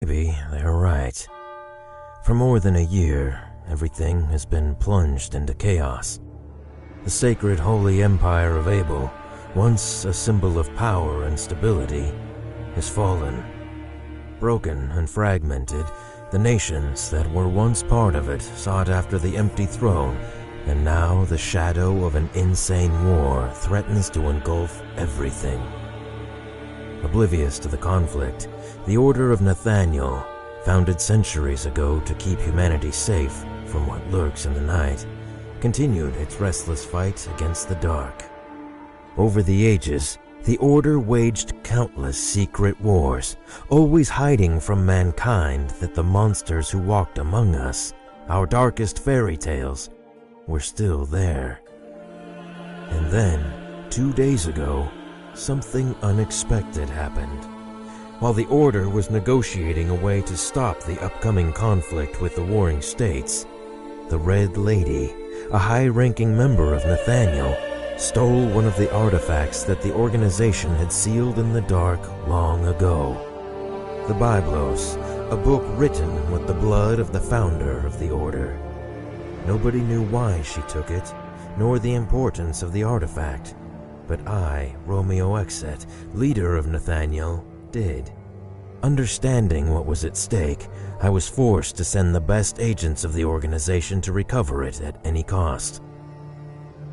Maybe they're right. For more than a year, everything has been plunged into chaos. The sacred Holy Empire of Abel, once a symbol of power and stability, has fallen. Broken and fragmented, the nations that were once part of it sought after the empty throne, and now the shadow of an insane war threatens to engulf everything. Oblivious to the conflict, the Order of Nathaniel, founded centuries ago to keep humanity safe from what lurks in the night, continued its restless fight against the dark. Over the ages, the Order waged countless secret wars, always hiding from mankind that the monsters who walked among us, our darkest fairy tales, were still there. And then, 2 days ago, something unexpected happened. While the Order was negotiating a way to stop the upcoming conflict with the warring states, the Red Lady, a high-ranking member of Nathaniel, stole one of the artifacts that the organization had sealed in the dark long ago. The Biblos, a book written with the blood of the founder of the Order. Nobody knew why she took it, nor the importance of the artifact, but I, Romeo Exet, leader of Nathaniel, did. Understanding what was at stake, I was forced to send the best agents of the organization to recover it at any cost.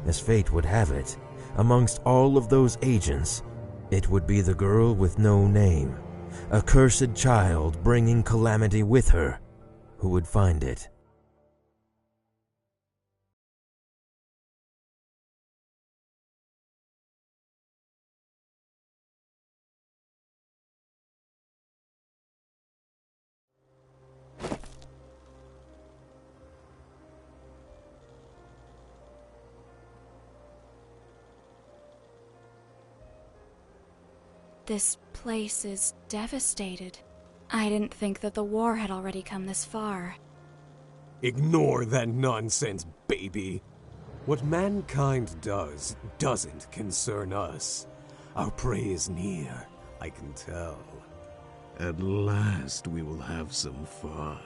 As fate would have it, amongst all of those agents, it would be the girl with no name, a cursed child bringing calamity with her, who would find it. This place is devastated. I didn't think that the war had already come this far. Ignore that nonsense, baby. What mankind does doesn't concern us. Our prey is near, I can tell. At last we will have some fun.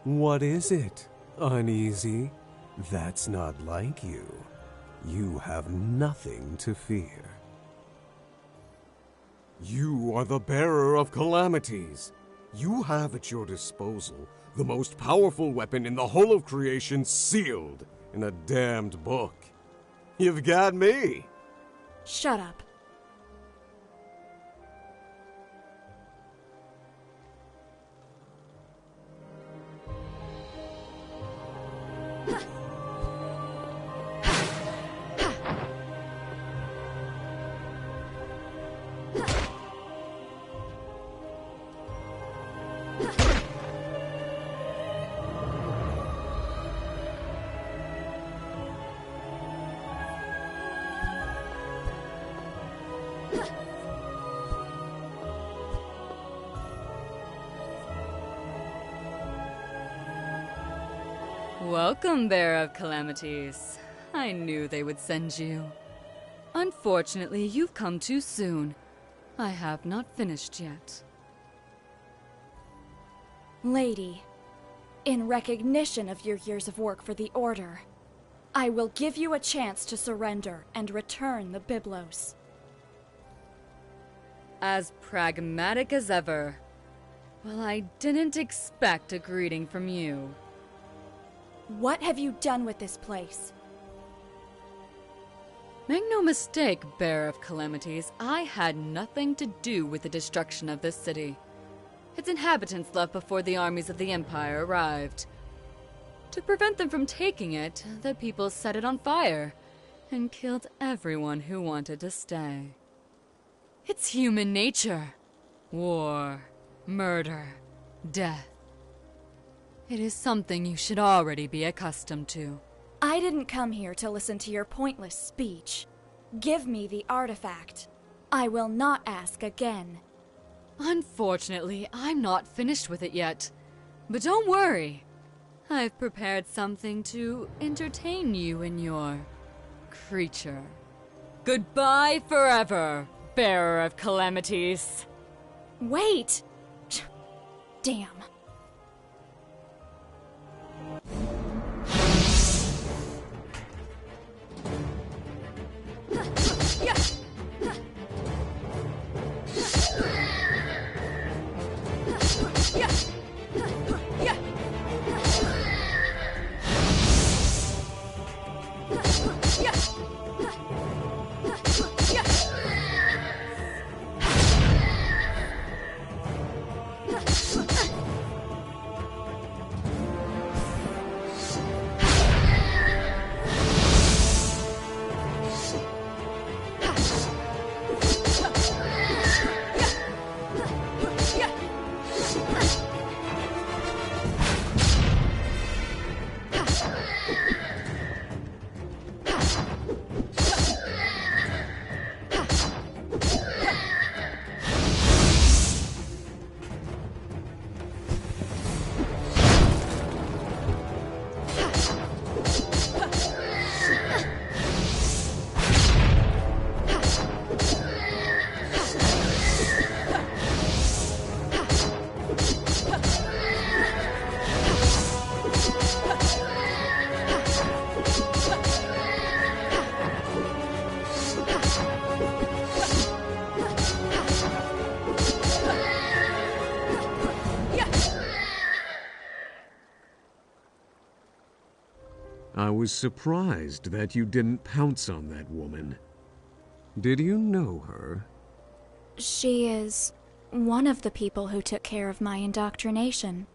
What is it? Uneasy? That's not like you. You have nothing to fear. You are the bearer of calamities. You have at your disposal the most powerful weapon in the whole of creation sealed in a damned book. You've got me. Shut up. Welcome, Bearer of Calamities. I knew they would send you. Unfortunately, you've come too soon. I have not finished yet. Lady, in recognition of your years of work for the Order, I will give you a chance to surrender and return the Biblos. As pragmatic as ever. Well, I didn't expect a greeting from you. What have you done with this place? Make no mistake, Bearer of Calamities, I had nothing to do with the destruction of this city. Its inhabitants left before the armies of the Empire arrived. To prevent them from taking it, the people set it on fire and killed everyone who wanted to stay. It's human nature. War, murder, death. It is something you should already be accustomed to. I didn't come here to listen to your pointless speech. Give me the artifact. I will not ask again. Unfortunately, I'm not finished with it yet. But don't worry. I've prepared something to entertain you and your creature. Goodbye forever, Bearer of Calamities. Wait! Damn. I was surprised that you didn't pounce on that woman. Did you know her? She is one of the people who took care of my indoctrination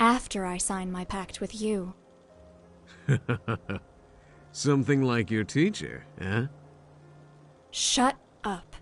after I signed my pact with you. Something like your teacher, eh? Shut up.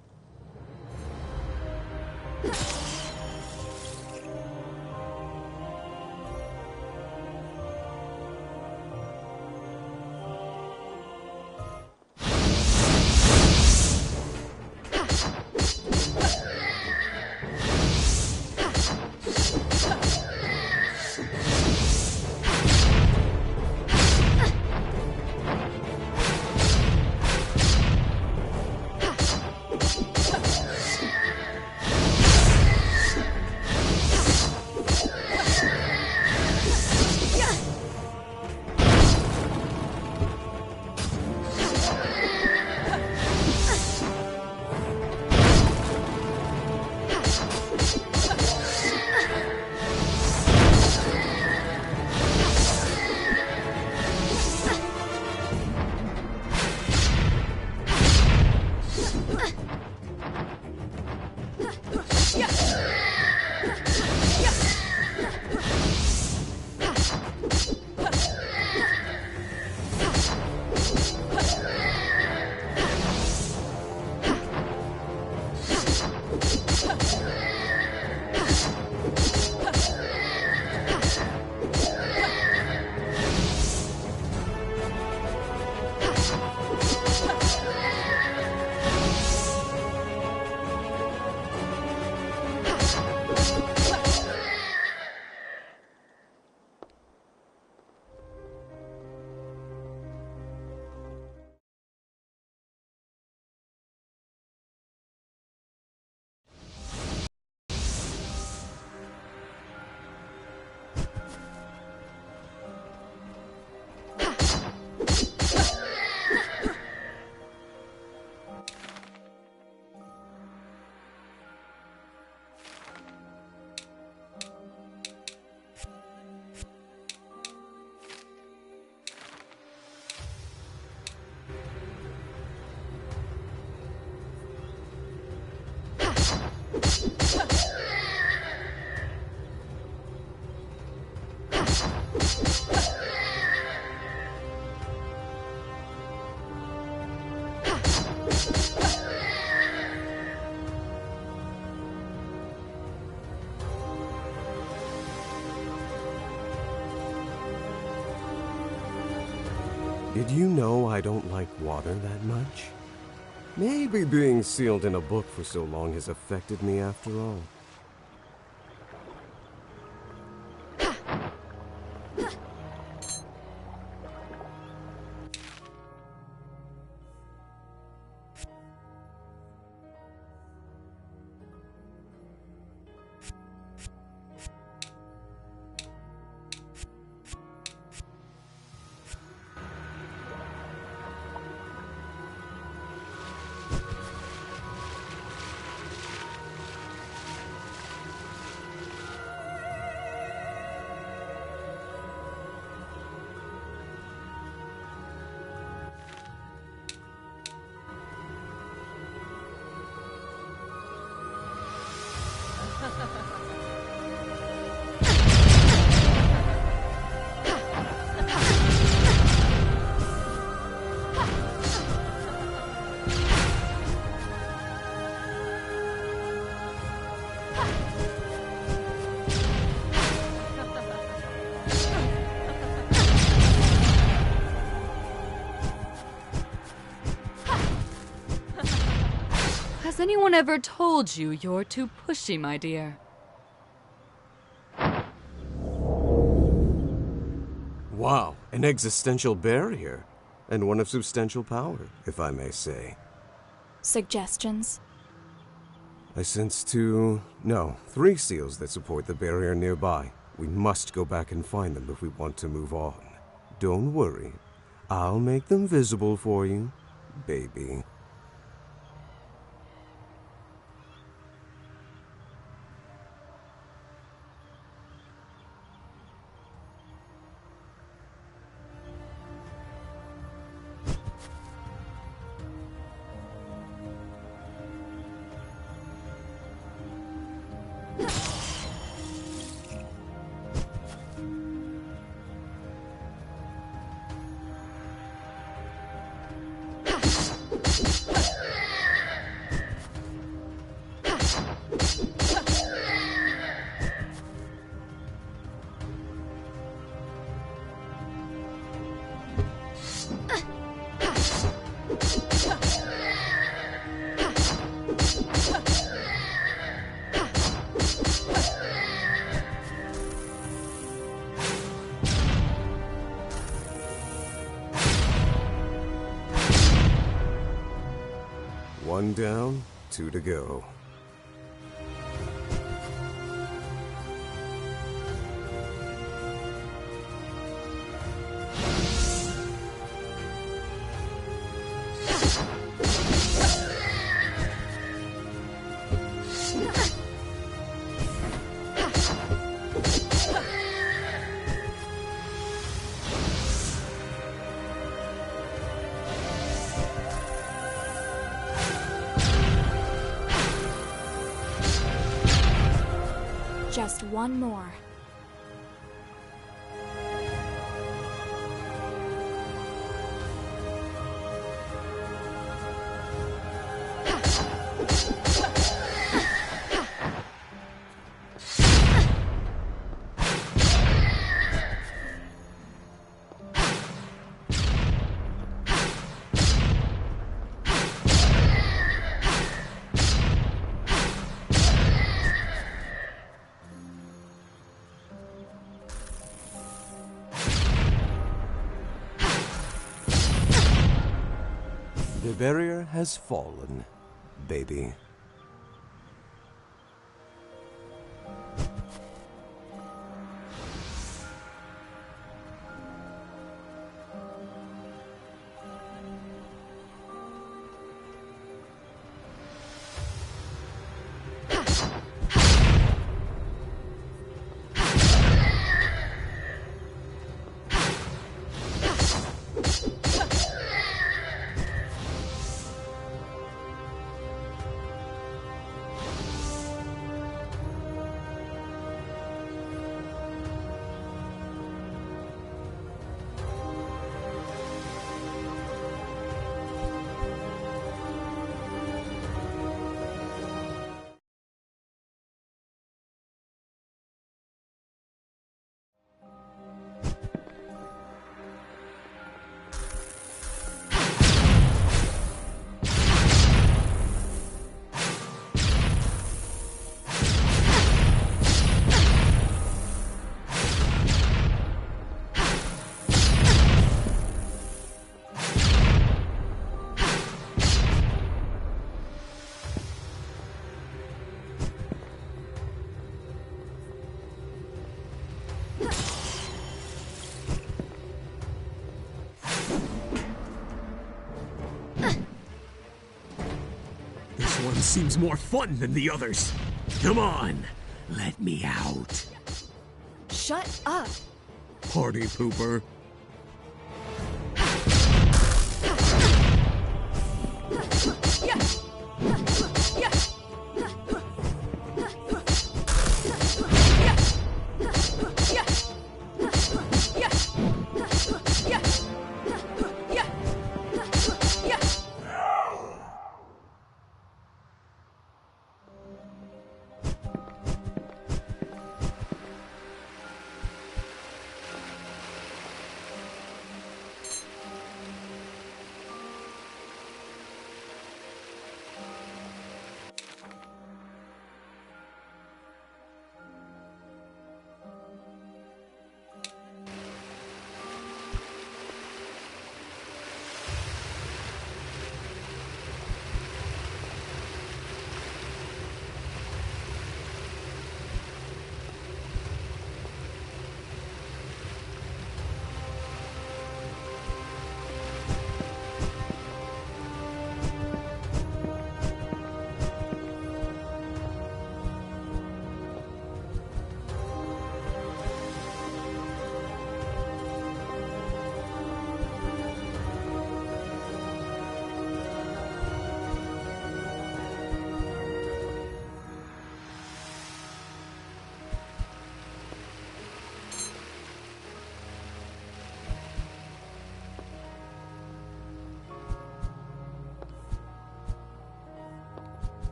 Did you know I don't like water that much? Maybe being sealed in a book for so long has affected me after all. Has anyone ever told you you're too pushy, my dear? Wow, an existential barrier. And one of substantial power, if I may say. Suggestions? I sense 3 seals that support the barrier nearby. We must go back and find them if we want to move on. Don't worry. I'll make them visible for you, baby. One down, 2 to go. Just one more. The barrier has fallen, baby. One seems more fun than the others. Come on, let me out. Shut up! Party pooper.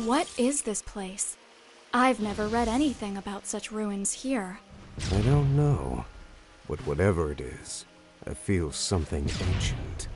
What is this place? I've never read anything about such ruins here. I don't know, but whatever it is, I feel something ancient.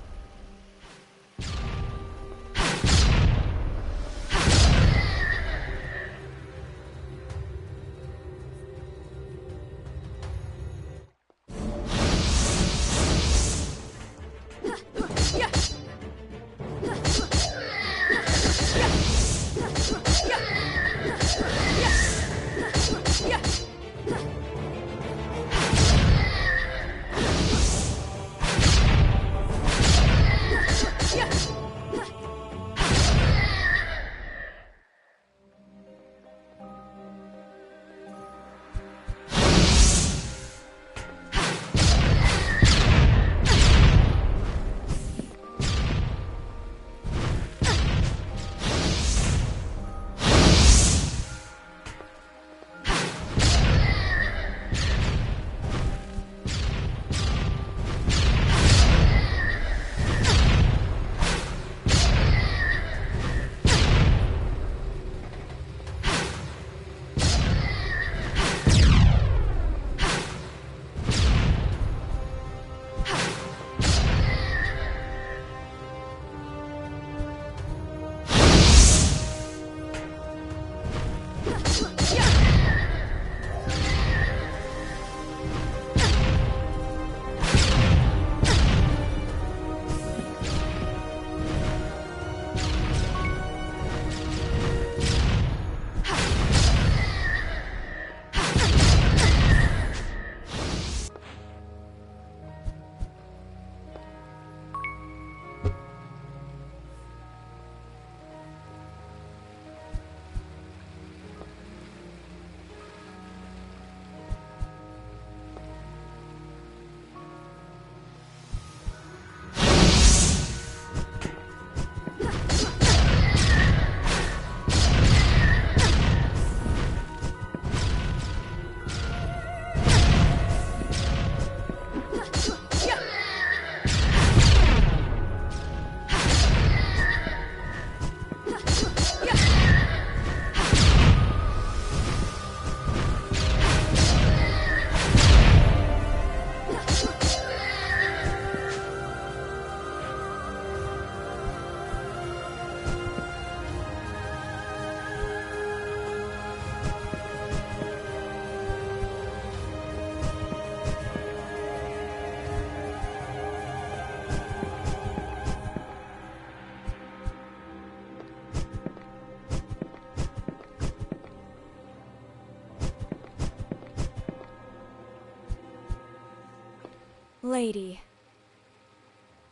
Lady.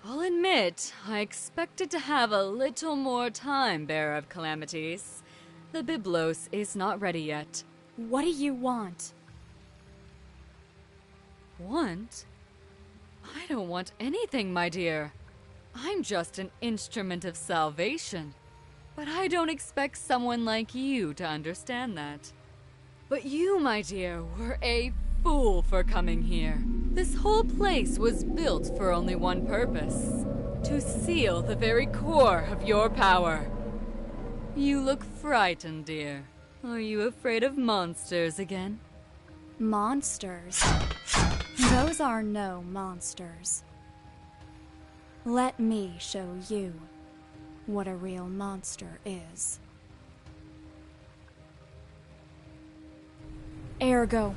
I'll admit, I expected to have a little more time, Bearer of Calamities. The Byblos is not ready yet. What do you want? Want? I don't want anything, my dear. I'm just an instrument of salvation. But I don't expect someone like you to understand that. But you, my dear, were a fool for coming here. This whole place was built for only one purpose: to seal the very core of your power. You look frightened, dear. Are you afraid of monsters again? Monsters? Those are no monsters. Let me show you what a real monster is. Ergo.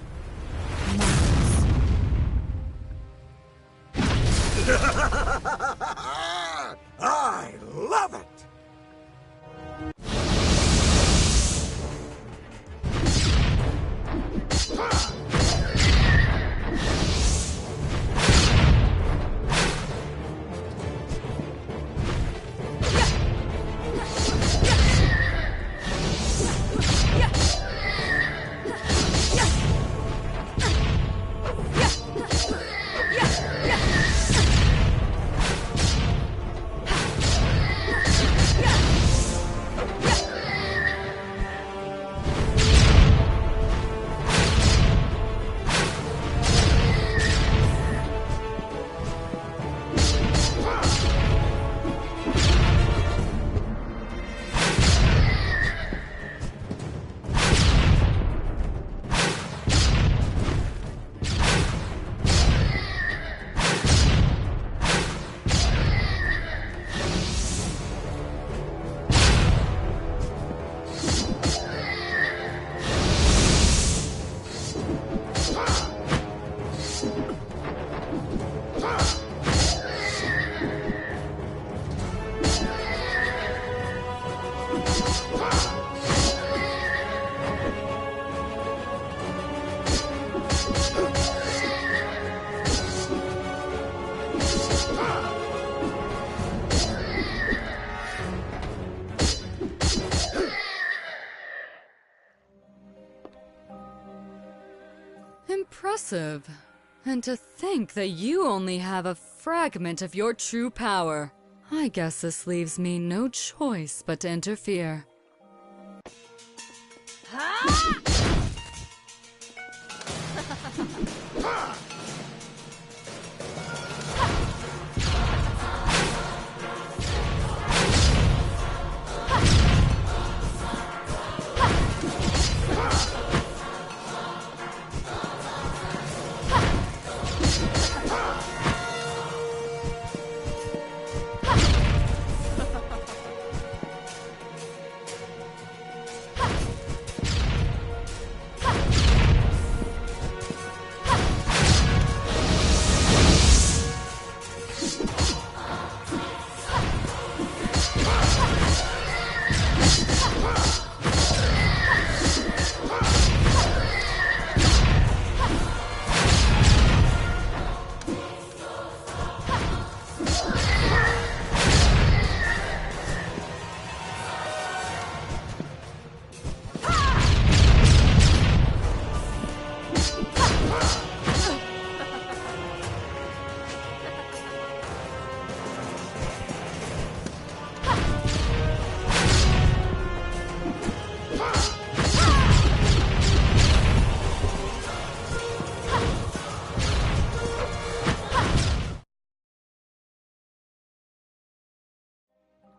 I love it! Impressive. And to think that you only have a fragment of your true power. I guess this leaves me no choice but to interfere.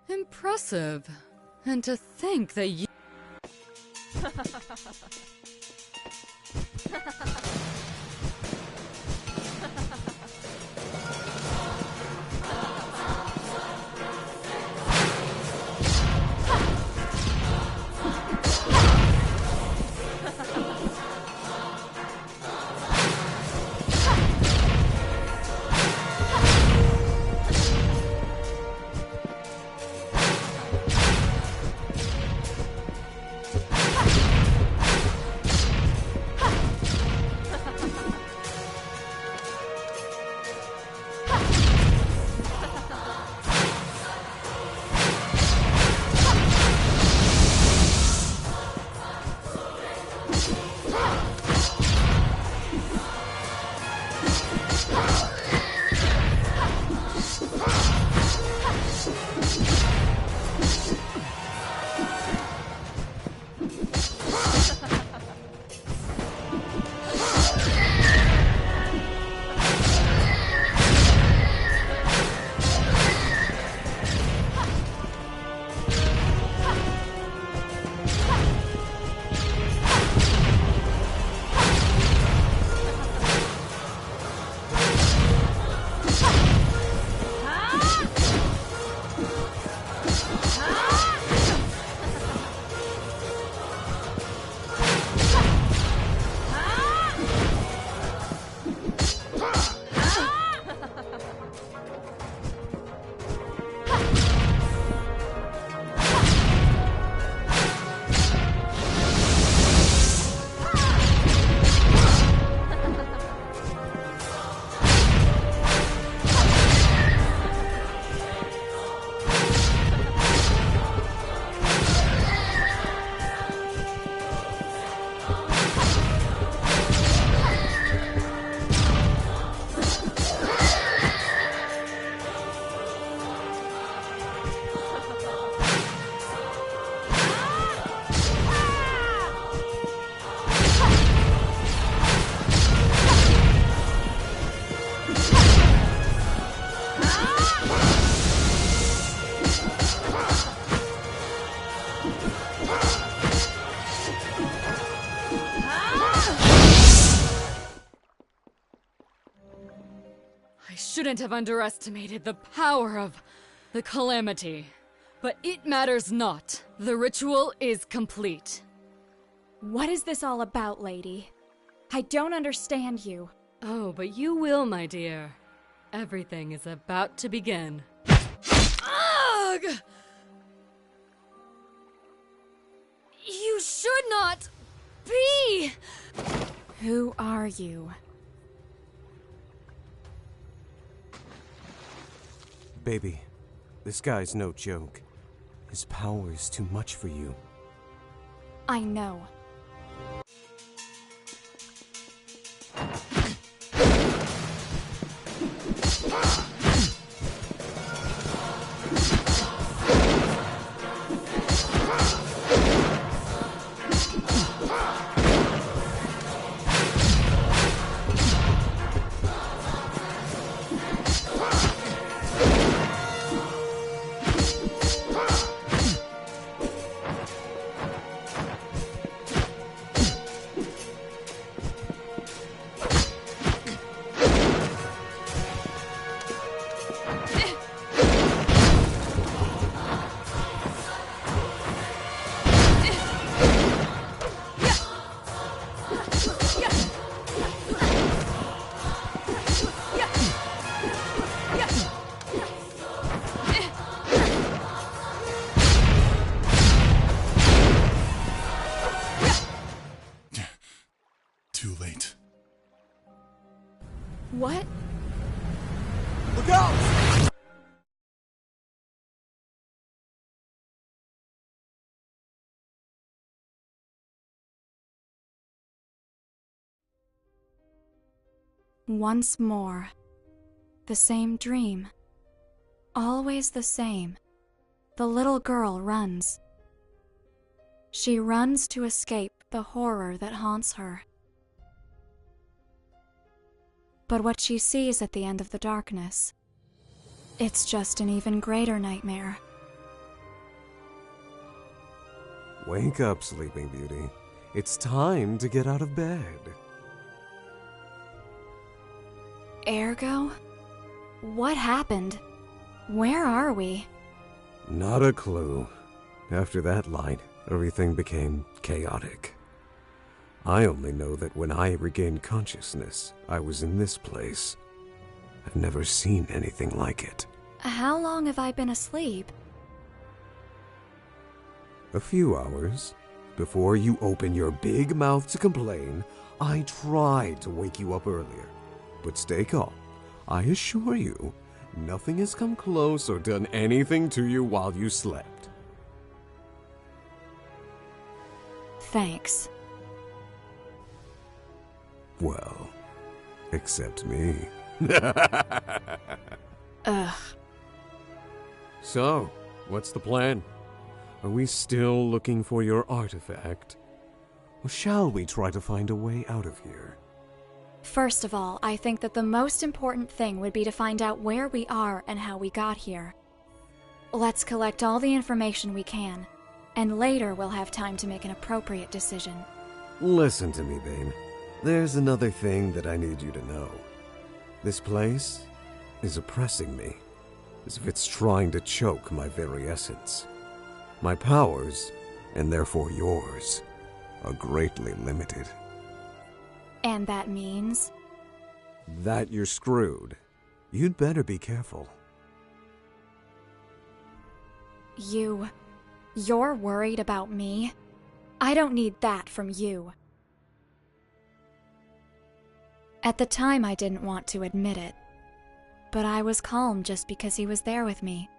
Impressive. And to think that you... I shouldn't have underestimated the power of the calamity. But it matters not. The ritual is complete. What is this all about, lady? I don't understand you. Oh, but you will, my dear. Everything is about to begin. Ugh! You should not be! Who are you? Baby, this guy's no joke. His power is too much for you. I know. Too late. What? Look out! Once more. The same dream. Always the same. The little girl runs. She runs to escape the horror that haunts her. But what she sees at the end of the darkness, it's just an even greater nightmare. Wake up, Sleeping Beauty. It's time to get out of bed. Ergo? What happened? Where are we? Not a clue. After that light, everything became chaotic. I only know that when I regained consciousness, I was in this place. I've never seen anything like it. How long have I been asleep? A few hours. Before you open your big mouth to complain, I tried to wake you up earlier. But stay calm. I assure you, nothing has come close or done anything to you while you slept. Thanks. Well, except me. Ugh. So, what's the plan? Are we still looking for your artifact? Or shall we try to find a way out of here? First of all, I think that the most important thing would be to find out where we are and how we got here. Let's collect all the information we can, and later we'll have time to make an appropriate decision. Listen to me, babe. There's another thing that I need you to know. This place is oppressing me, as if it's trying to choke my very essence. My powers, and therefore yours, are greatly limited. And that means? That you're screwed. You'd better be careful. You're worried about me? I don't need that from you. At the time, I didn't want to admit it, but I was calm just because he was there with me.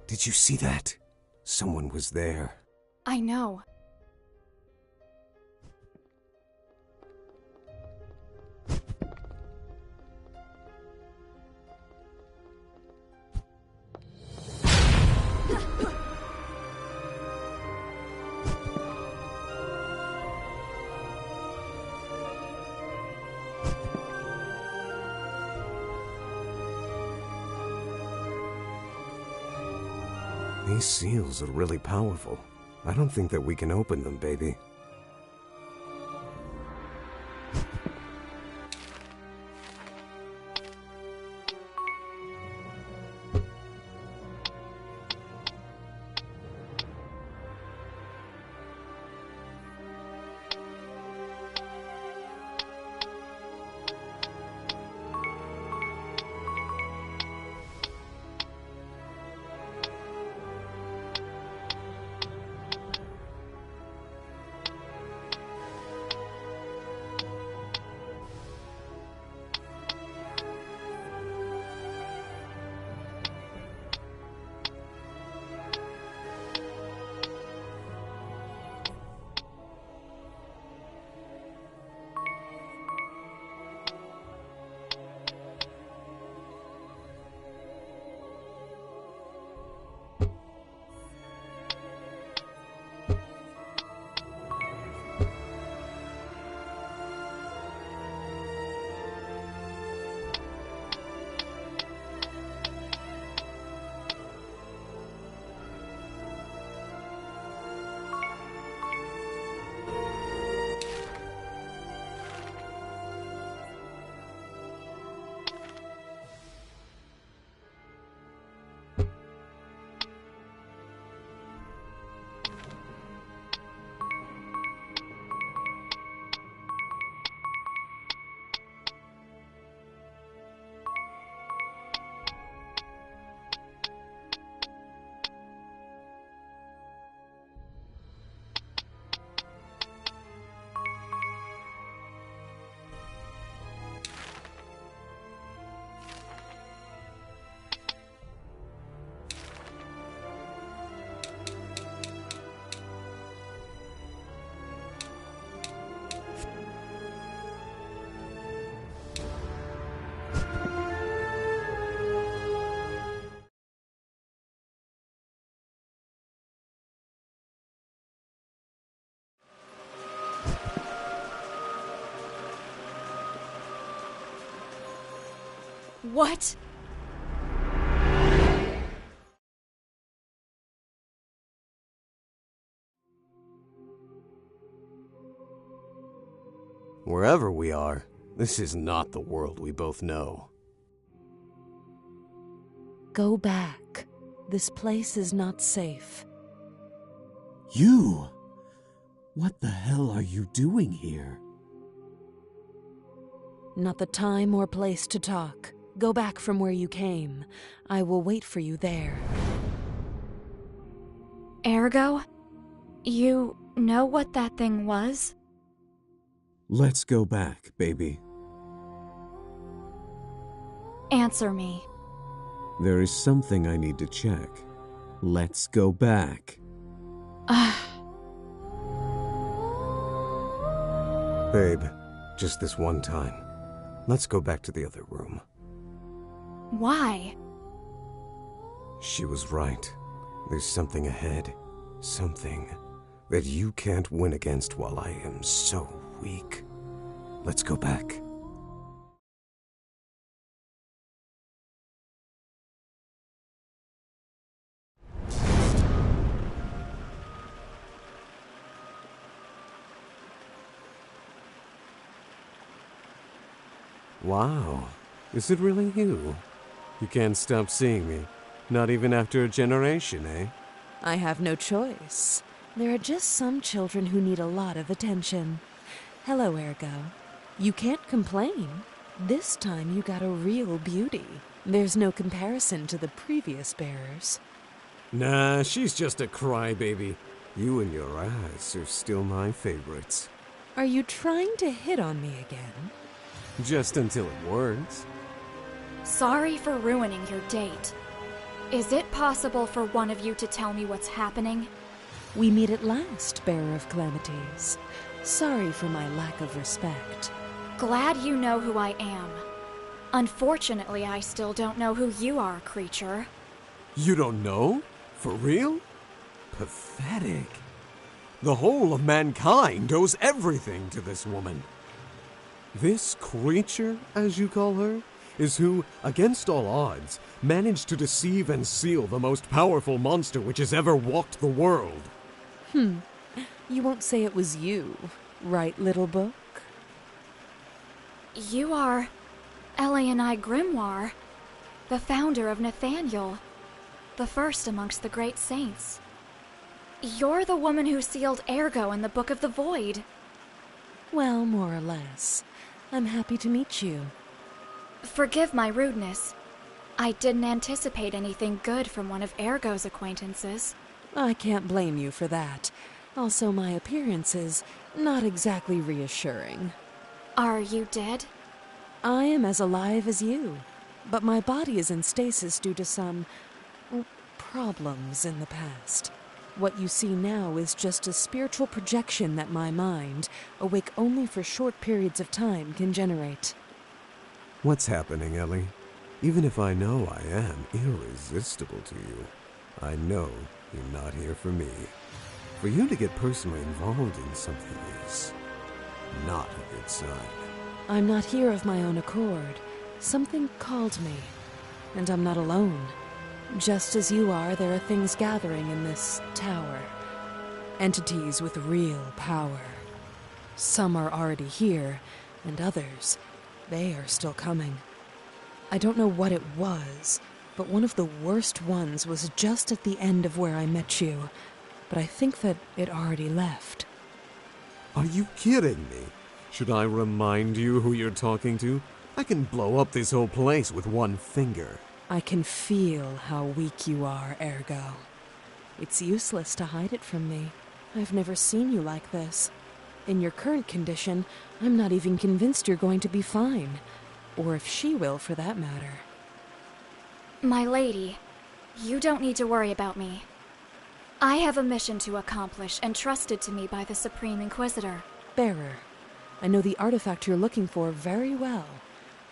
Did you see that? Someone was there. I know. These seals are really powerful. I don't think that we can open them, baby. What? Wherever we are, this is not the world we both know. Go back. This place is not safe. You? What the hell are you doing here? Not the time or place to talk. Go back from where you came. I will wait for you there. Ergo? You know what that thing was? Let's go back, baby. Answer me. There is something I need to check. Let's go back. Babe, just this one time. Let's go back to the other room. Why? She was right. There's something ahead. Something that you can't win against while I am so weak. Let's go back. Wow, is it really you? You can't stop seeing me, not even after a generation, eh? I have no choice. There are just some children who need a lot of attention. Hello, Ergo. You can't complain. This time you got a real beauty. There's no comparison to the previous bearers. Nah, she's just a crybaby. You and your eyes are still my favorites. Are you trying to hit on me again? Just until it works. Sorry for ruining your date. Is it possible for one of you to tell me what's happening? We meet at last, Bearer of Calamities. Sorry for my lack of respect. Glad you know who I am. Unfortunately, I still don't know who you are, creature. You don't know? For real? Pathetic. The whole of mankind owes everything to this woman. This creature, as you call her, is who, against all odds, managed to deceive and seal the most powerful monster which has ever walked the world. You won't say it was you, right, little book? You are Elianai Grimoire, the founder of Nathaniel, the first amongst the great saints. You're the woman who sealed Ergo in the Book of the Void. Well, more or less. I'm happy to meet you. Forgive my rudeness. I didn't anticipate anything good from one of Ergo's acquaintances. I can't blame you for that. Also, my appearance is not exactly reassuring. Are you dead? I am as alive as you, but my body is in stasis due to some problems in the past. What you see now is just a spiritual projection that my mind, awake only for short periods of time, can generate. What's happening, Ellie? Even if I know I am irresistible to you, I know you're not here for me. For you to get personally involved in something is not a good sign. I'm not here of my own accord. Something called me, and I'm not alone. Just as you are, there are things gathering in this tower. Entities with real power. Some are already here, and others, they are still coming. I don't know what it was, but one of the worst ones was just at the end of where I met you. But I think that it already left. Are you kidding me? Should I remind you who you're talking to? I can blow up this whole place with one finger. I can feel how weak you are, Ergo. It's useless to hide it from me. I've never seen you like this. In your current condition, I'm not even convinced you're going to be fine. Or if she will, for that matter. My lady, you don't need to worry about me. I have a mission to accomplish entrusted to me by the Supreme Inquisitor. Bearer, I know the artifact you're looking for very well.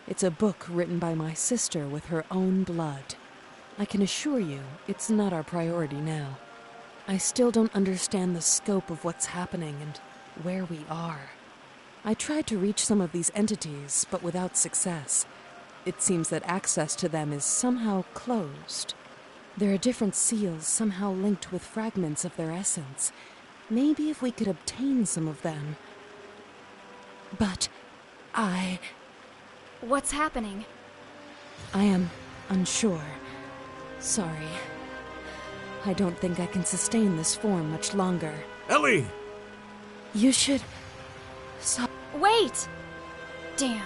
It's a book written by my sister with her own blood. I can assure you, it's not our priority now. I still don't understand the scope of what's happening, and where we are. I tried to reach some of these entities, but without success. It seems that access to them is somehow closed. There are different seals somehow linked with fragments of their essence. Maybe if we could obtain some of them. But What's happening? I am unsure. Sorry. I don't think I can sustain this form much longer. Ellie! You should... Wait! Damn.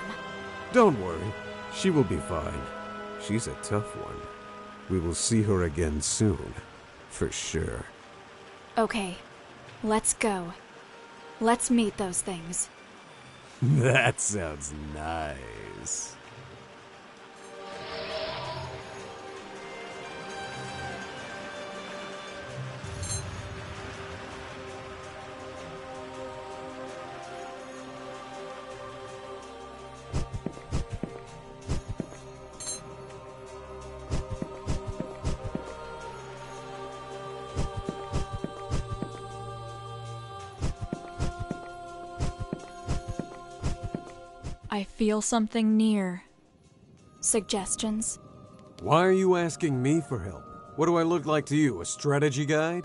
Don't worry. She will be fine. She's a tough one. We will see her again soon. For sure. Okay. Let's go. Let's meet those things. That sounds nice. I feel something near. Suggestions? Why are you asking me for help? What do I look like to you, a strategy guide?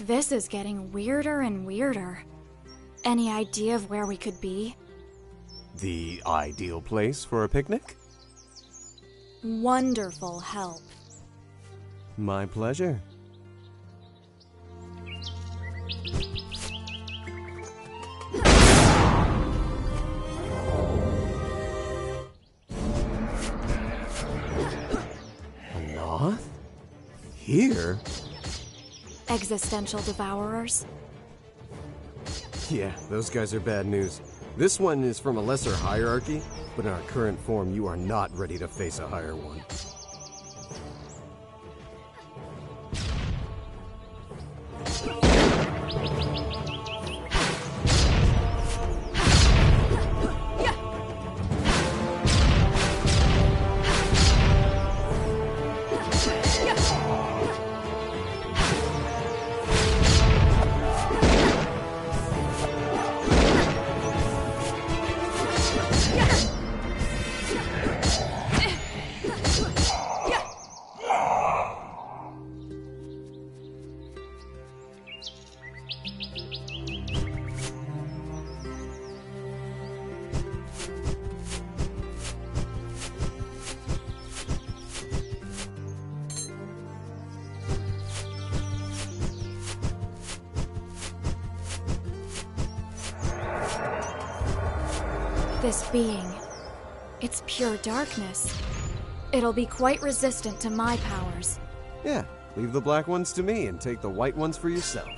This is getting weirder and weirder. Any idea of where we could be? The ideal place for a picnic? Wonderful help. My pleasure. A Noth? Here? Existential devourers? Yeah, those guys are bad news. This one is from a lesser hierarchy, but in our current form, you are not ready to face a higher one. This being, it's pure darkness. It'll be quite resistant to my powers. Yeah, leave the black ones to me and take the white ones for yourself.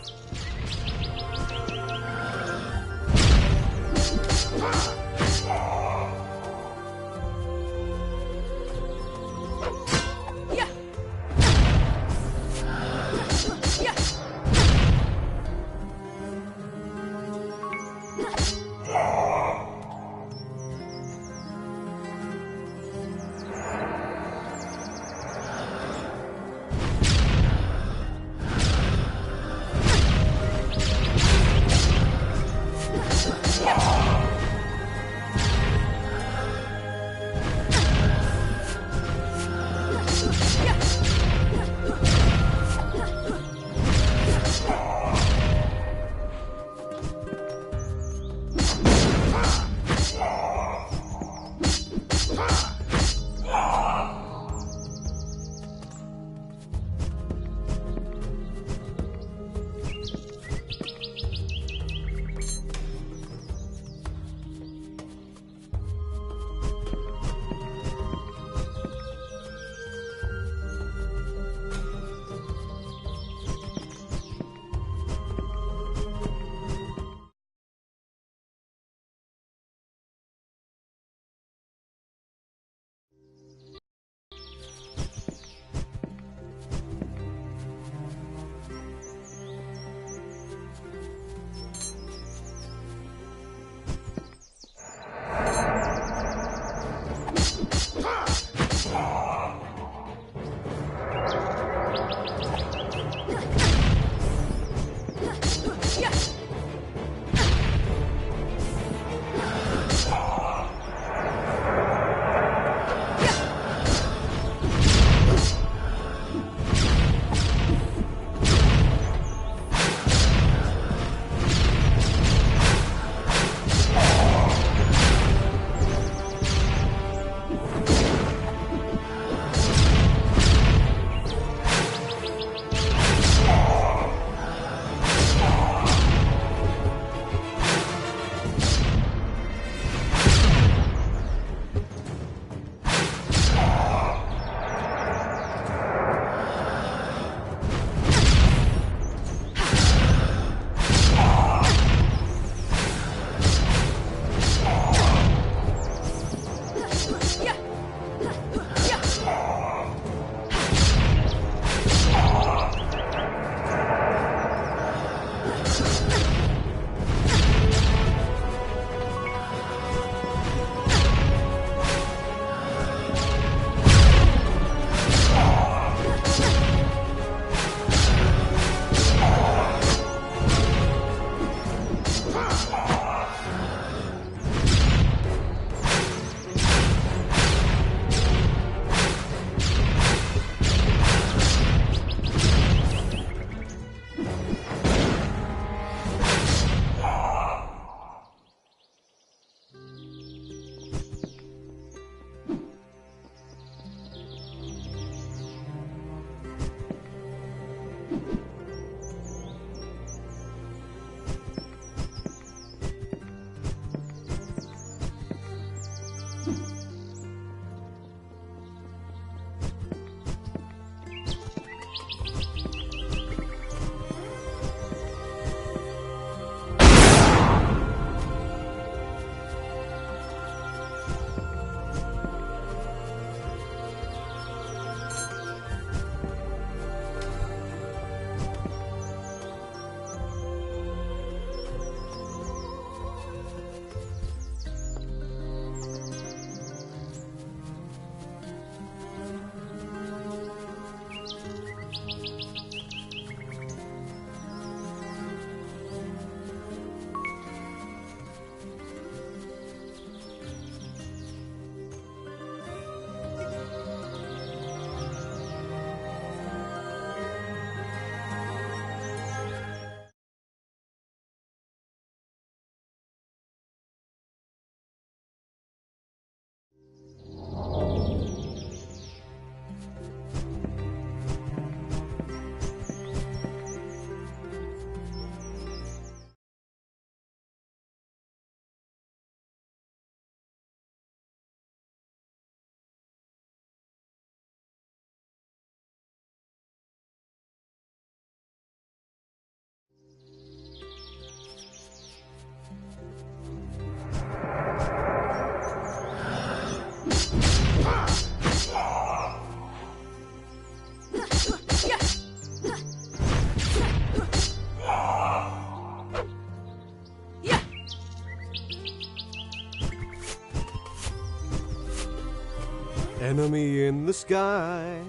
Enemy in the sky,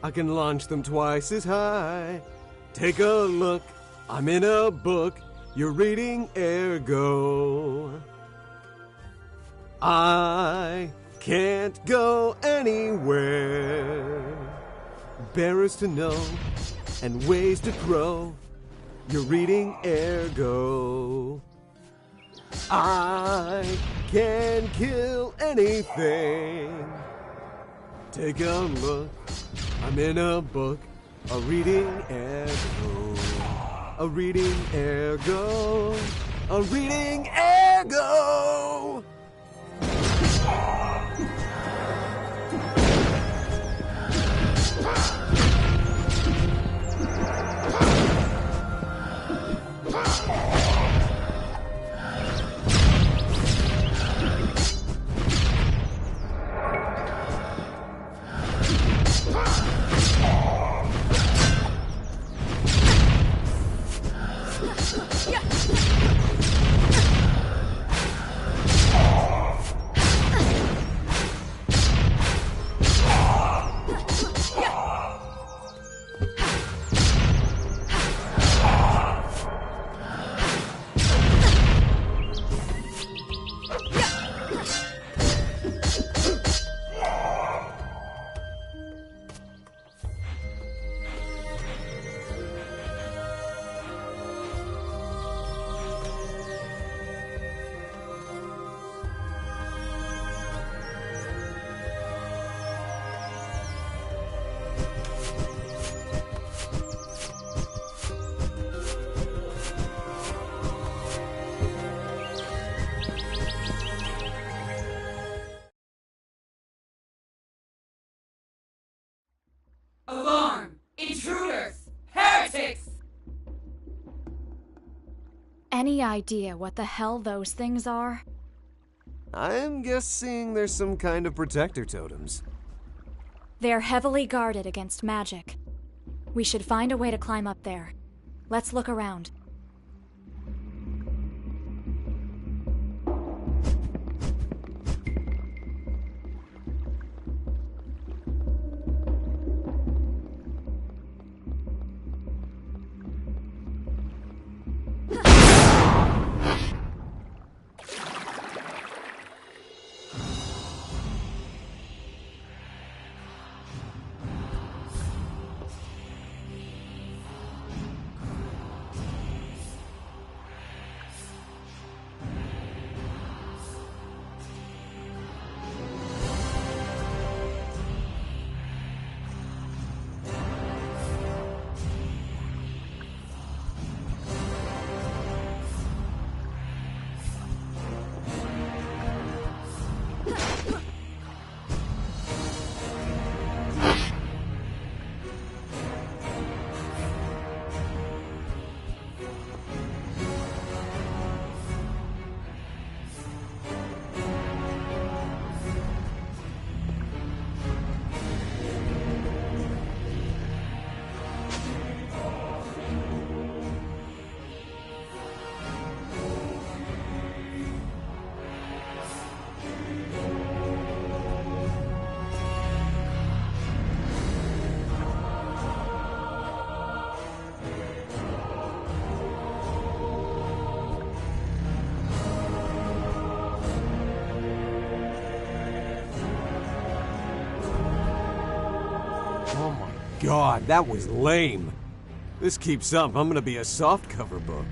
I can launch them twice as high. Take a look, I'm in a book, you're reading ergo. I can't go anywhere. Bearers to know, and ways to grow, you're reading ergo. I can kill anything. Take a look, I'm in a book, a reading ergo, a reading ergo, a reading ergo. Alarm! Intruders! Heretics! Any idea what the hell those things are? I'm guessing there's some kind of protector totems. They're heavily guarded against magic. We should find a way to climb up there. Let's look around. God, that was lame. This keeps up, I'm gonna be a softcover book.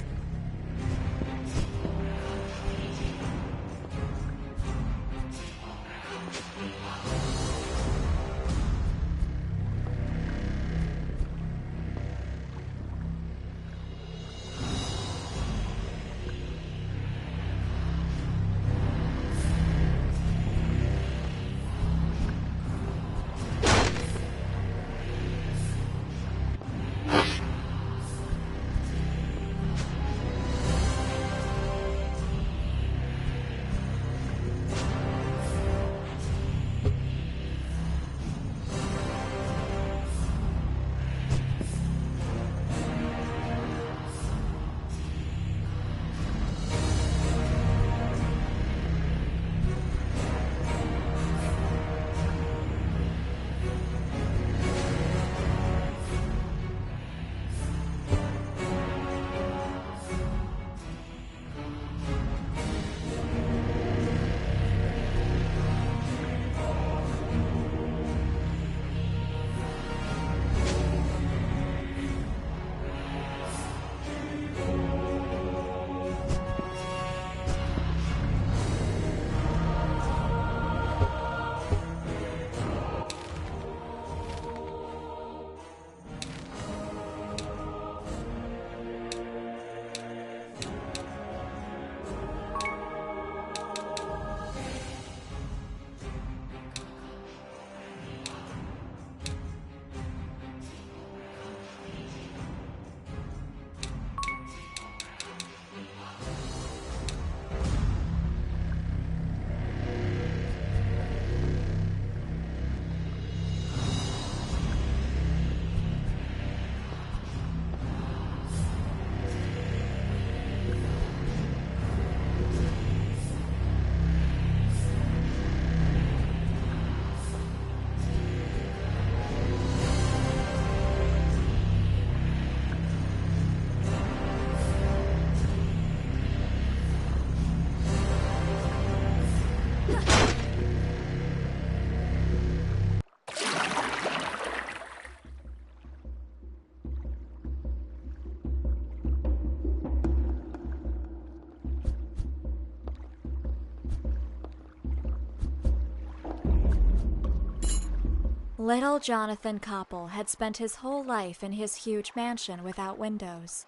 Little Jonathan Koppel had spent his whole life in his huge mansion without windows.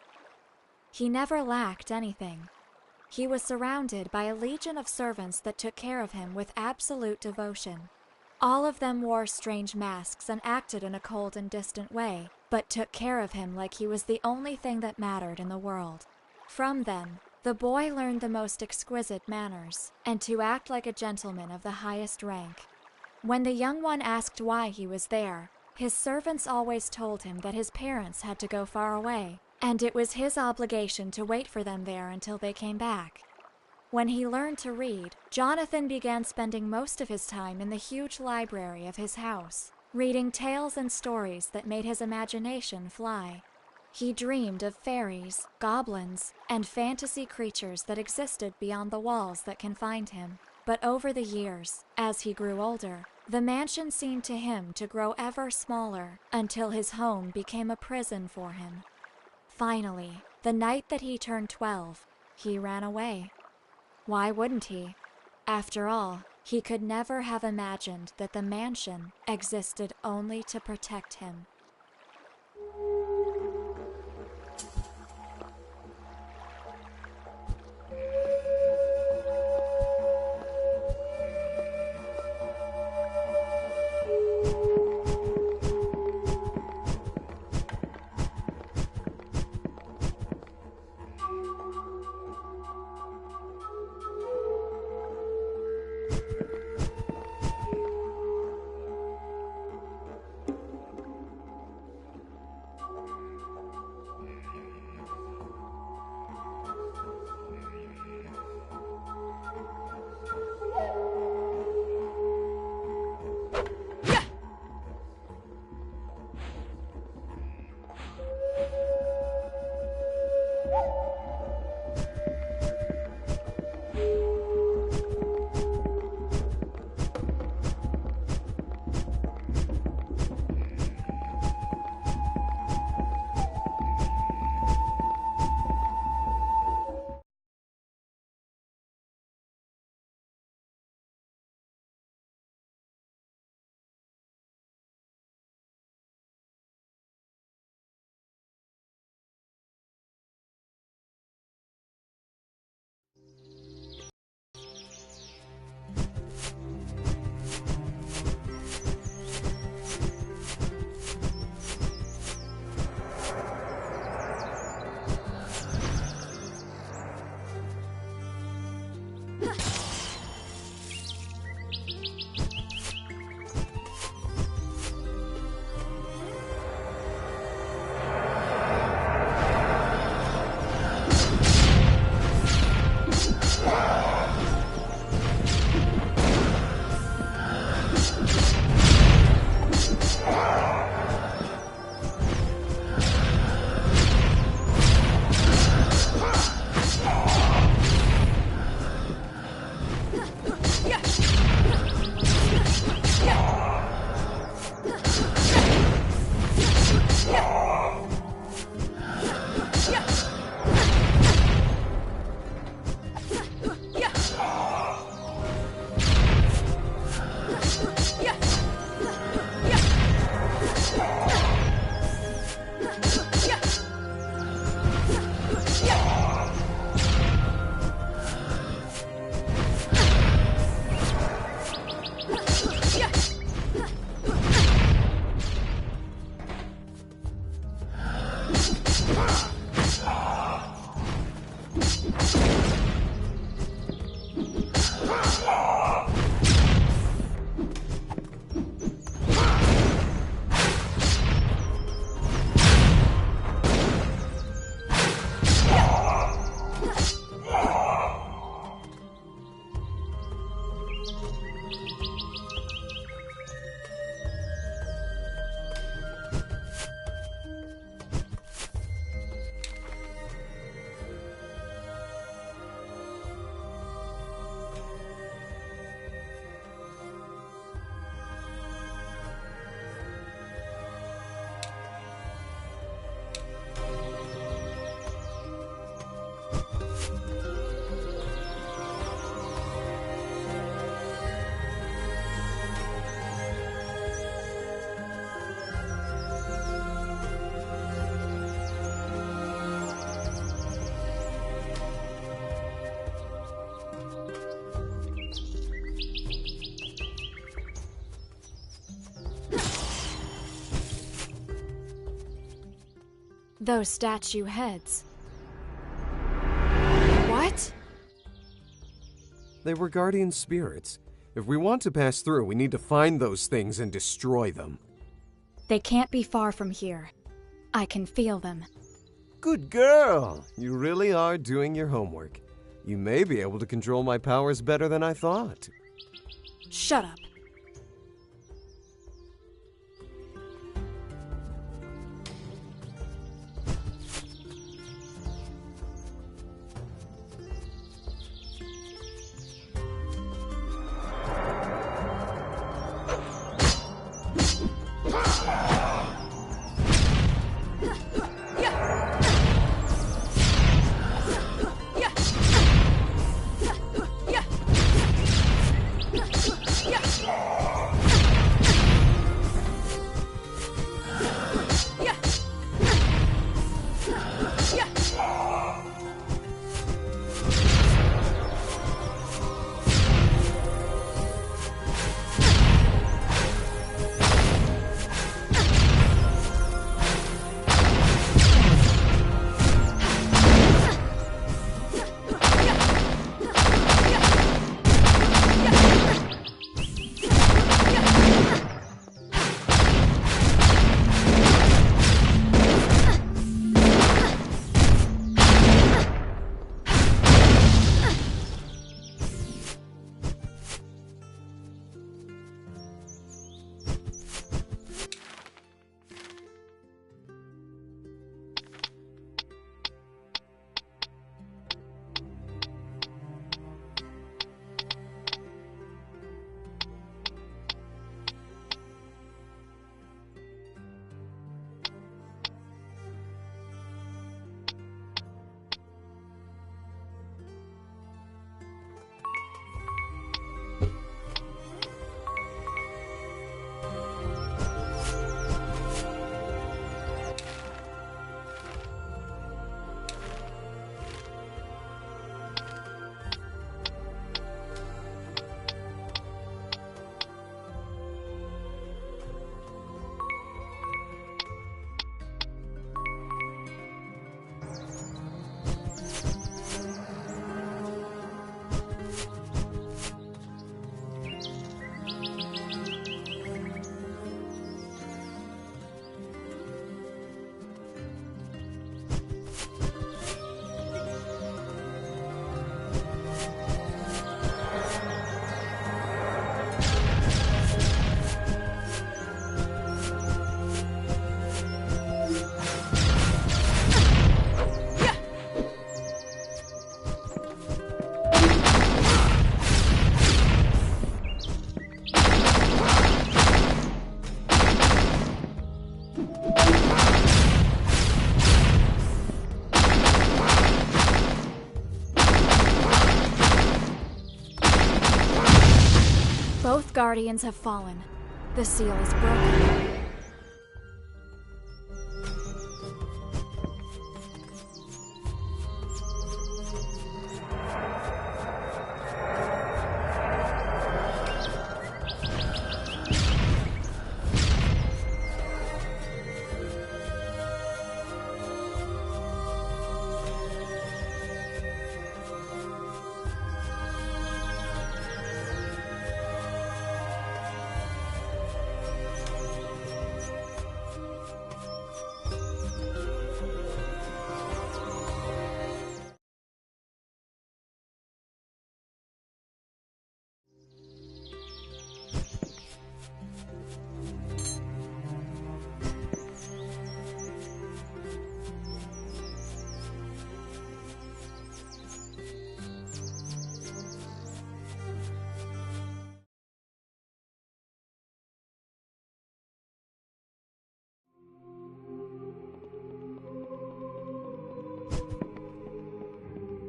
He never lacked anything. He was surrounded by a legion of servants that took care of him with absolute devotion. All of them wore strange masks and acted in a cold and distant way, but took care of him like he was the only thing that mattered in the world. From them, the boy learned the most exquisite manners, and to act like a gentleman of the highest rank. When the young one asked why he was there, his servants always told him that his parents had to go far away, and it was his obligation to wait for them there until they came back. When he learned to read, Jonathan began spending most of his time in the huge library of his house, reading tales and stories that made his imagination fly. He dreamed of fairies, goblins, and fantasy creatures that existed beyond the walls that confined him. But over the years, as he grew older, the mansion seemed to him to grow ever smaller until his home became a prison for him. Finally, the night that he turned 12, he ran away. Why wouldn't he? After all, he could never have imagined that the mansion existed only to protect him. Those statue heads. What? They were guardian spirits. If we want to pass through, we need to find those things and destroy them. They can't be far from here. I can feel them. Good girl! You really are doing your homework. You may be able to control my powers better than I thought. Shut up. Both guardians have fallen. The seal is broken.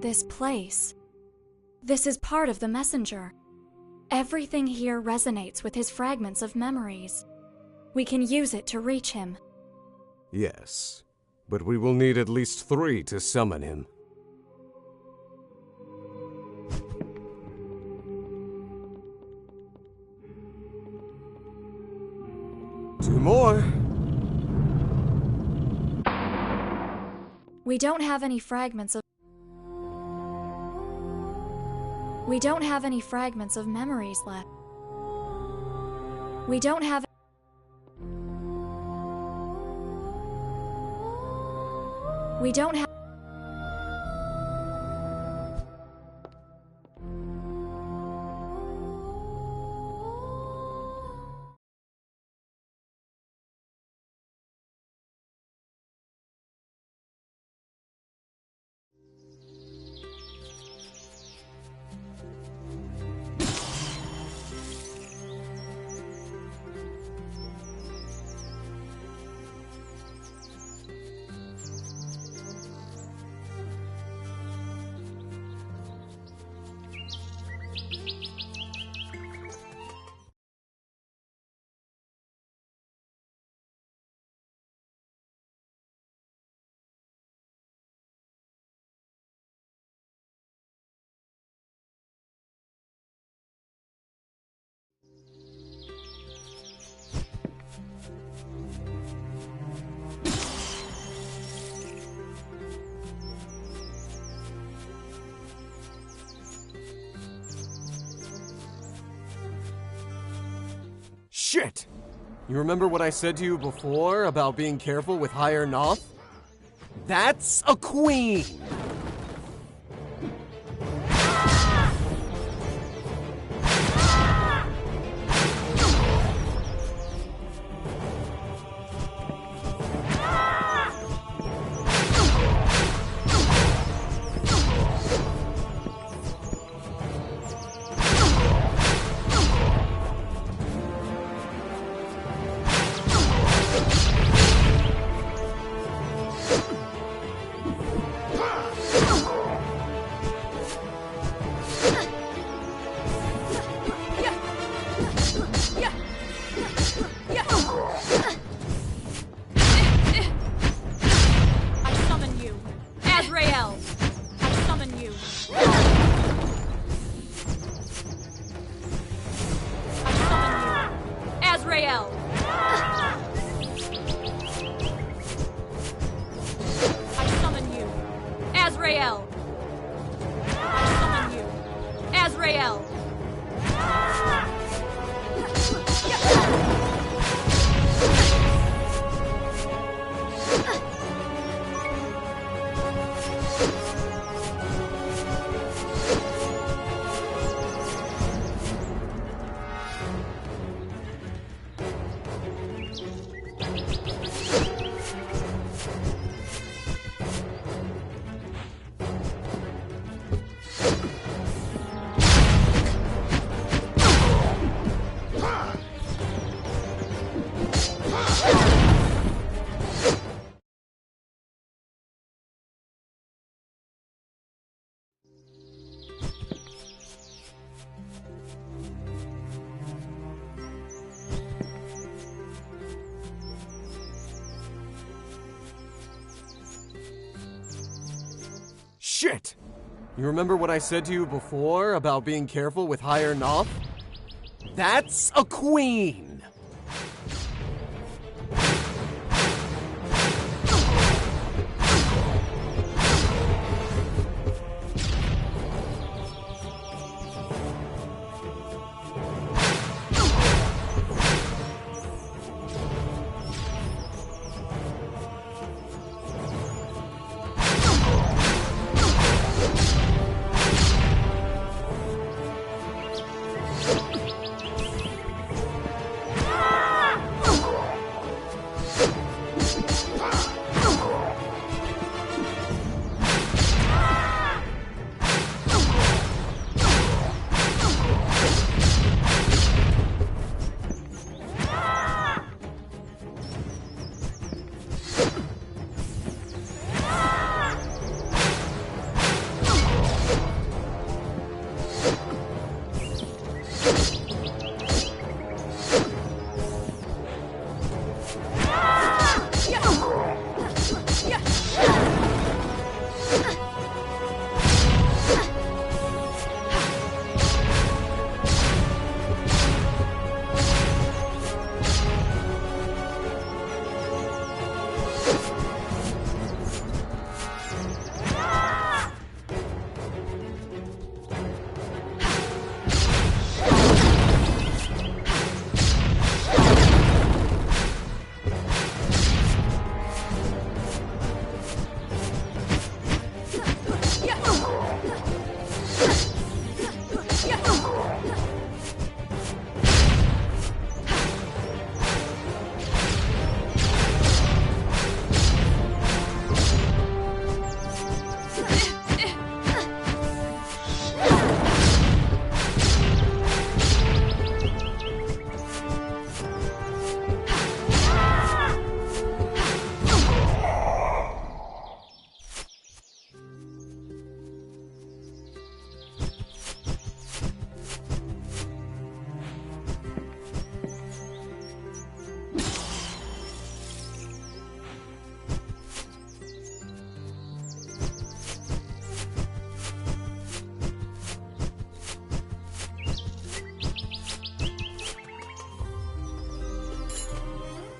this place. This is part of the messenger. Everything here resonates with his fragments of memories. We can use it to reach him. Yes, but we will need at least 3 to summon him. Two more. We don't have any fragments of memories left. We don't have Shit! You remember what I said to you before about being careful with higher Noth? That's a queen! Shit! You remember what I said to you before about being careful with higher Noth? That's a queen!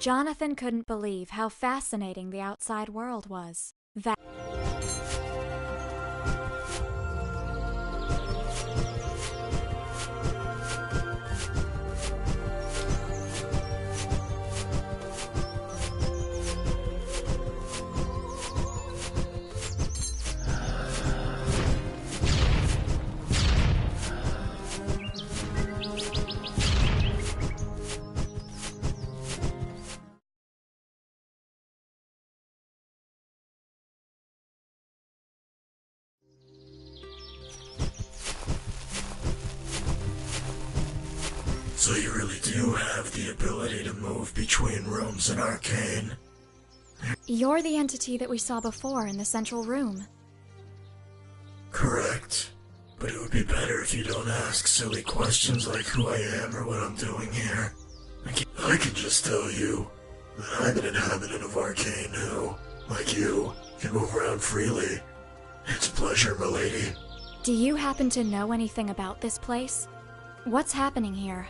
Jonathan couldn't believe how fascinating the outside world was. So you really do have the ability to move between rooms in Arcane? You're the entity that we saw before in the central room. Correct. But it would be better if you don't ask silly questions like who I am or what I'm doing here. I can just tell you that I'm an inhabitant of Arcane who, like you, can move around freely. It's a pleasure, milady. Do you happen to know anything about this place? What's happening here?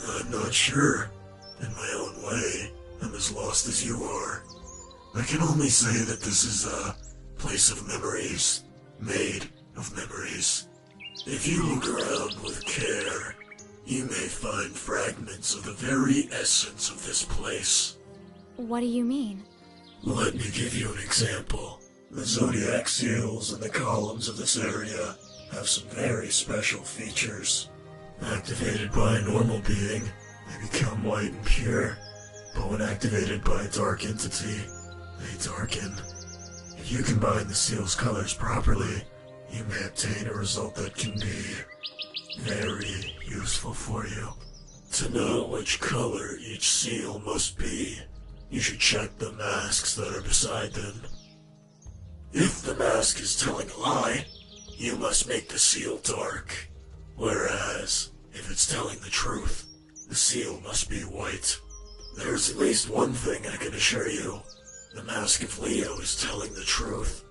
I'm not sure. In my own way, I'm as lost as you are. I can only say that this is a place of memories, made of memories. If you look around with care, you may find fragments of the very essence of this place. What do you mean? Let me give you an example. The zodiac seals and the columns of this area have some very special features. Activated by a normal being, they become white and pure, but when activated by a dark entity, they darken. If you combine the seal's colors properly, you may obtain a result that can be very useful for you. To know which color each seal must be, you should check the masks that are beside them. If the mask is telling a lie, you must make the seal dark. Whereas, if it's telling the truth, the seal must be white. There's at least one thing I can assure you. The Mask of Leo is telling the truth.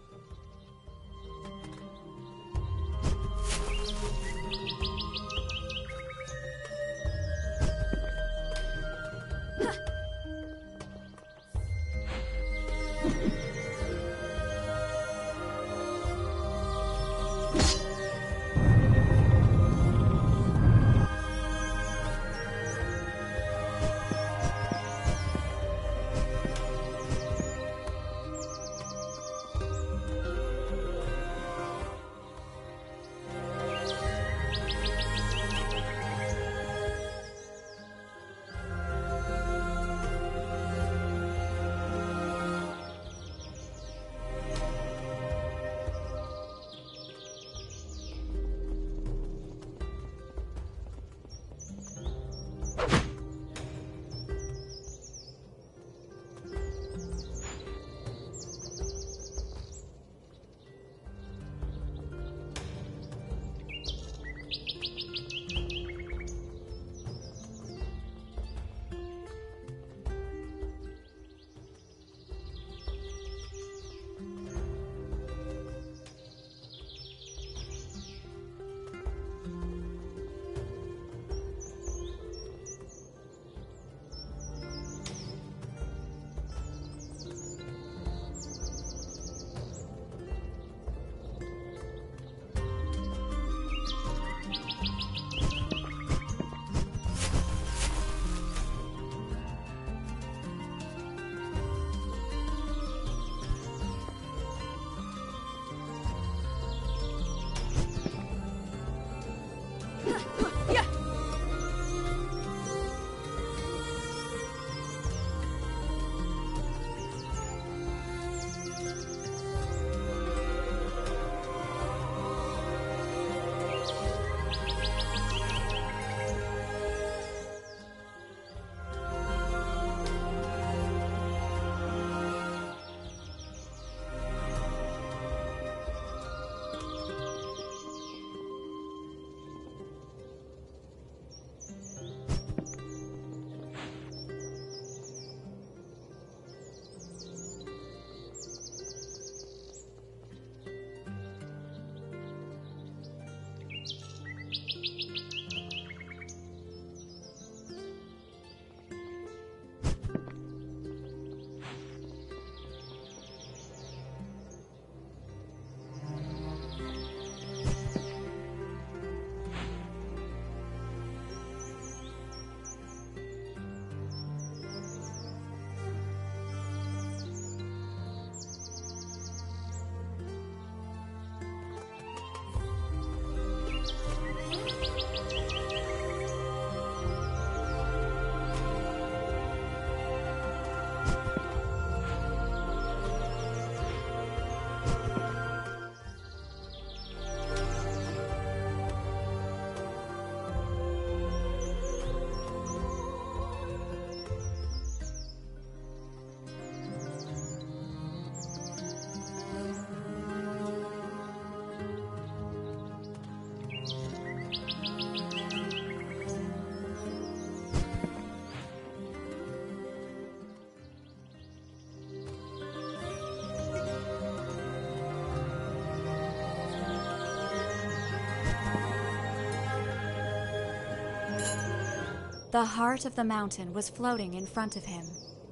The heart of the mountain was floating in front of him.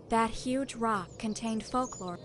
That huge rock contained folklore.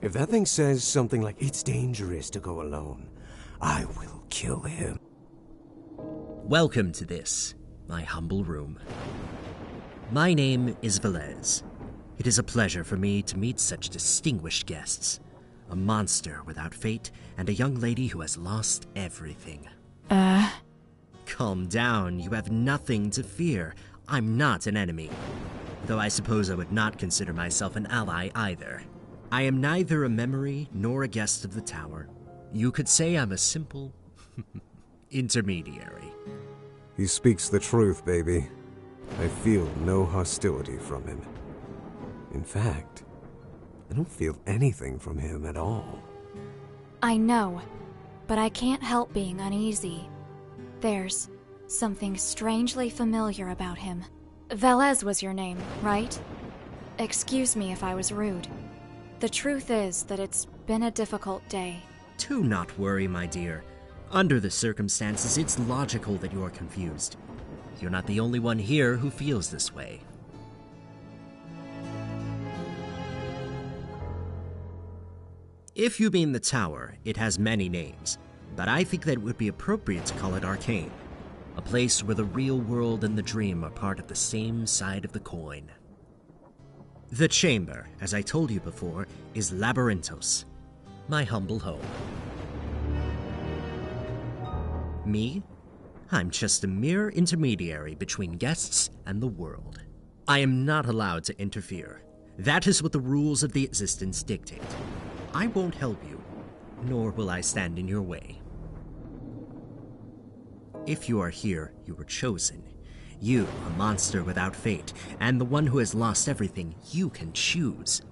If that thing says something like, "It's dangerous to go alone," I will kill him. Welcome to this, my humble room. My name is Velez. It is a pleasure for me to meet such distinguished guests. A monster without fate, and a young lady who has lost everything. Calm down, you have nothing to fear. I'm not an enemy. Though I suppose I would not consider myself an ally either. I am neither a memory nor a guest of the tower. You could say I'm a simple intermediary. He speaks the truth, baby. I feel no hostility from him. In fact, I don't feel anything from him at all. I know, but I can't help being uneasy. There's something strangely familiar about him. Velez was your name, right? Excuse me if I was rude. The truth is that it's been a difficult day. Do not worry, my dear. Under the circumstances, it's logical that you're confused. You're not the only one here who feels this way. If you mean the tower, it has many names, but I think that it would be appropriate to call it Arcane, a place where the real world and the dream are part of the same side of the coin. The chamber, as I told you before, is Labyrinthos, my humble home. Me? I'm just a mere intermediary between guests and the world. I am not allowed to interfere. That is what the rules of the existence dictate. I won't help you, nor will I stand in your way. If you are here, you were chosen. You, a monster without fate, and the one who has lost everything, you can choose.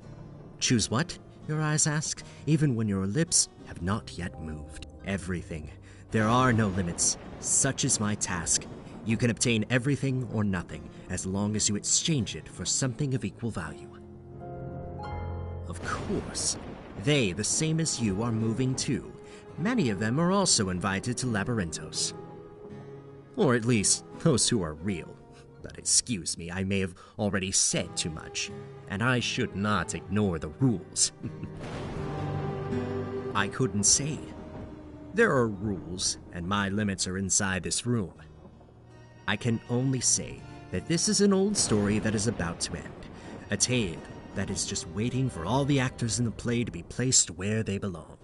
Choose what? Your eyes ask, even when your lips have not yet moved. Everything. There are no limits. Such is my task. You can obtain everything or nothing, as long as you exchange it for something of equal value. Of course. They, the same as you, are moving too. Many of them are also invited to Labyrinthos. Or at least, those who are real. But excuse me, I may have already said too much, and I should not ignore the rules. I couldn't say. There are rules, and my limits are inside this room. I can only say that this is an old story that is about to end. A tale that is just waiting for all the actors in the play to be placed where they belong.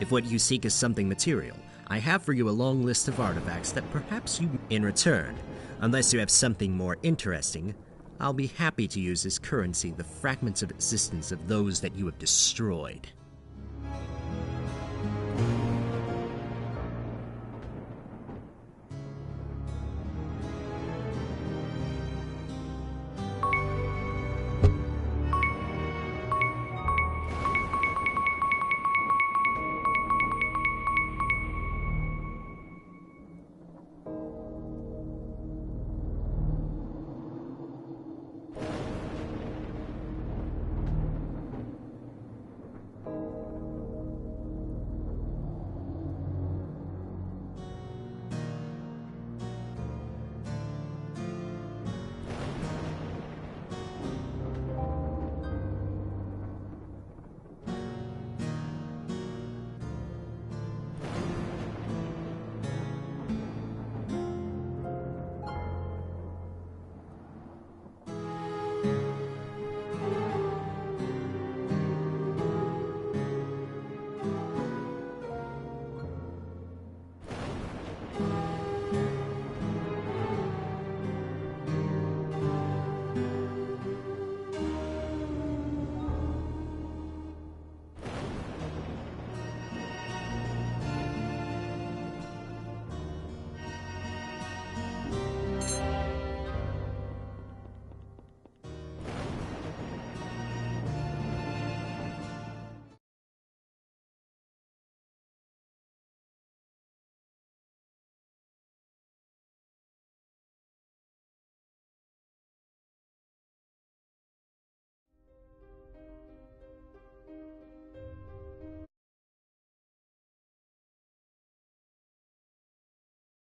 If what you seek is something material, I have for you a long list of artifacts that perhaps you... In return, unless you have something more interesting, I'll be happy to use as currency the fragments of existence of those that you have destroyed.